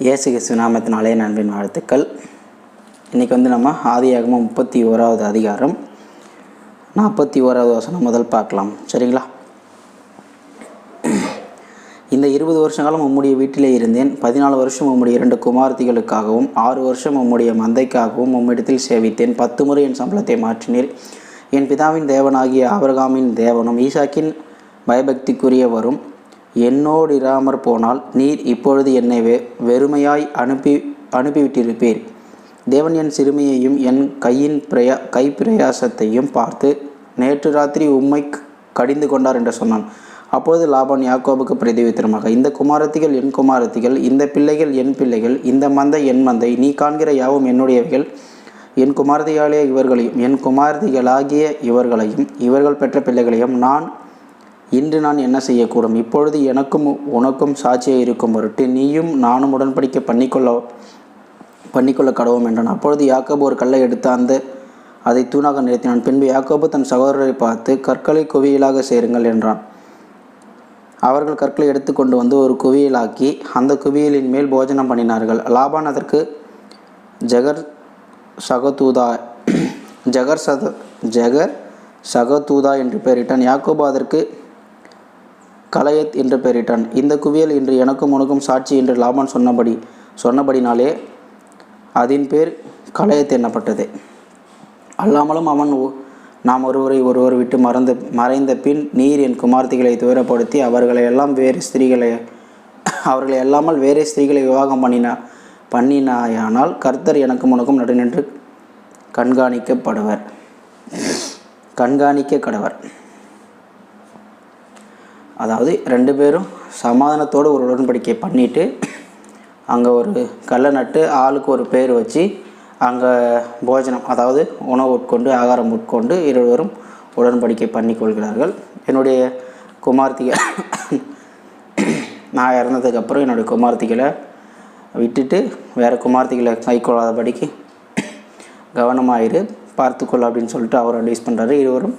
இயேசு கிறிஸ்து நாமத்தினாலே நண்பின் வாழ்த்துக்கள். இன்றைக்கி நம்ம ஆதியாகமம் 31வது அதிகாரம் 41வது வசனம் முதல் பார்க்கலாம். சரிங்களா? இந்த 20 வருஷ காலம் உம்முடைய வீட்டிலே இருந்தேன். 14 வருஷம் உம்முடைய 2 குமாரத்திகளுக்காகவும் 6 வருஷம் உம்முடைய மந்தைக்காகவும் உம்மிடத்தில் சேவித்தேன். 10 முறை என் சம்பளத்தை மாற்றினீர். என் பிதாவின் தேவனாகிய ஆபிரகாமின் தேவனும் ஈசாக்கின் பயபக்திக்குரியவரும் என்னோடு இராமற் போனால் நீர் இப்பொழுது என்னை வெறுமையாய் அனுப்பிவிட்டிருப்பீர். தேவன் என் சிறுமியையும் என் கைப்பிரயாசத்தையும் பார்த்து நேற்று ராத்திரி உம்மை கடிந்து கொண்டார் என்று சொன்னான். அப்பொழுது லாபான் யாக்கோபுக்கு பிரதிவித்திரமாக, இந்த குமாரத்திகள் என் குமாரத்திகள், இந்த பிள்ளைகள் என் பிள்ளைகள், இந்த மந்தை என் மந்தை, நீ காண்கிற யாவும் என்னுடையவைகள். என் குமாரத்திகளாகிய இவர்களையும் என் குமாரத்திகளாகிய இவர்களையும் இவர்கள் பெற்ற பிள்ளைகளையும் இன்று நான் என்ன செய்யக்கூடும்? இப்பொழுது எனக்கும் உனக்கும் சாட்சியாக இருக்கும் பொருட்டு நீயும் நானும் உடன்படிக்கை பண்ணிக்கொள்ள கடவோம் என்றான். அப்பொழுது யாக்கோபு ஒரு கல்லை எடுத்து அதை தூணாக நிறுத்தினான். பின்பு யாக்கோபு தன் சகோதரரை பார்த்து, கற்களை குவியலாக சேருங்கள் என்றான். அவர்கள் கற்களை எடுத்து கொண்டு வந்து ஒரு குவியலாக்கி அந்த குவியலின் மேல் போஜனம் பண்ணினார்கள். லாபான் அதற்கு ஜகர் சகதூதா என்று பெயரிட்டான். யாக்கோபு அதற்கு கலயத் என்று பெயரிட்டான். இந்த குவியல் இன்று எனக்கும் உனக்கும் சாட்சி என்று லாபான் சொன்னபடினாலே அதன் பேர் கலயத் எண்ணப்பட்டது. அல்லாமலும் நாம் ஒருவர் விட்டு மறைந்த பின் நீர் என் குமார்த்திகளை துயரப்படுத்தி அவர்களை அல்லாமல் வேறே ஸ்திரீகளை விவாகம் பண்ணினாயானால் கர்த்தர் எனக்கும் உனக்கும் நடுநின்று கண்காணிக்க கடவர். அதாவது 2 பேரும் சமாதானத்தோடு ஒரு உடன்படிக்கை பண்ணிவிட்டு அங்கே ஒரு கல்லை நட்டு ஆளுக்கு ஒரு பேர் வச்சு அங்கே போஜனம், அதாவது உணவு உட்கொண்டு ஆகாரம் உட்கொண்டு இருவரும் உடன்படிக்கை பண்ணி கொள்கிறார்கள். என்னுடைய குமார்த்திகள் நான் இறந்ததுக்கப்புறம் என்னுடைய குமார்த்திகளை விட்டுட்டு வேறு குமார்த்திகளை கைக்கொள்ளாதபடிக்கு கவனமாயிரு, பார்த்துக்கொள் அப்படின்னு சொல்லிட்டு அவர் அட்வைஸ் பண்ணுறாரு. இருவரும்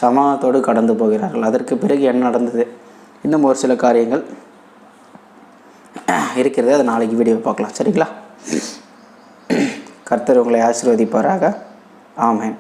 சமாதானத்தோடு கடந்து போகிறார்கள். அதற்கு பிறகு என்ன நடந்தது, இன்னும் ஒரு சில காரியங்கள் இருக்கிறது. அதை நாளைக்கு வீடியோ பார்க்கலாம். சரிங்களா? கர்த்தர் உங்களை ஆசீர்வதிப்பாராக. ஆமென்.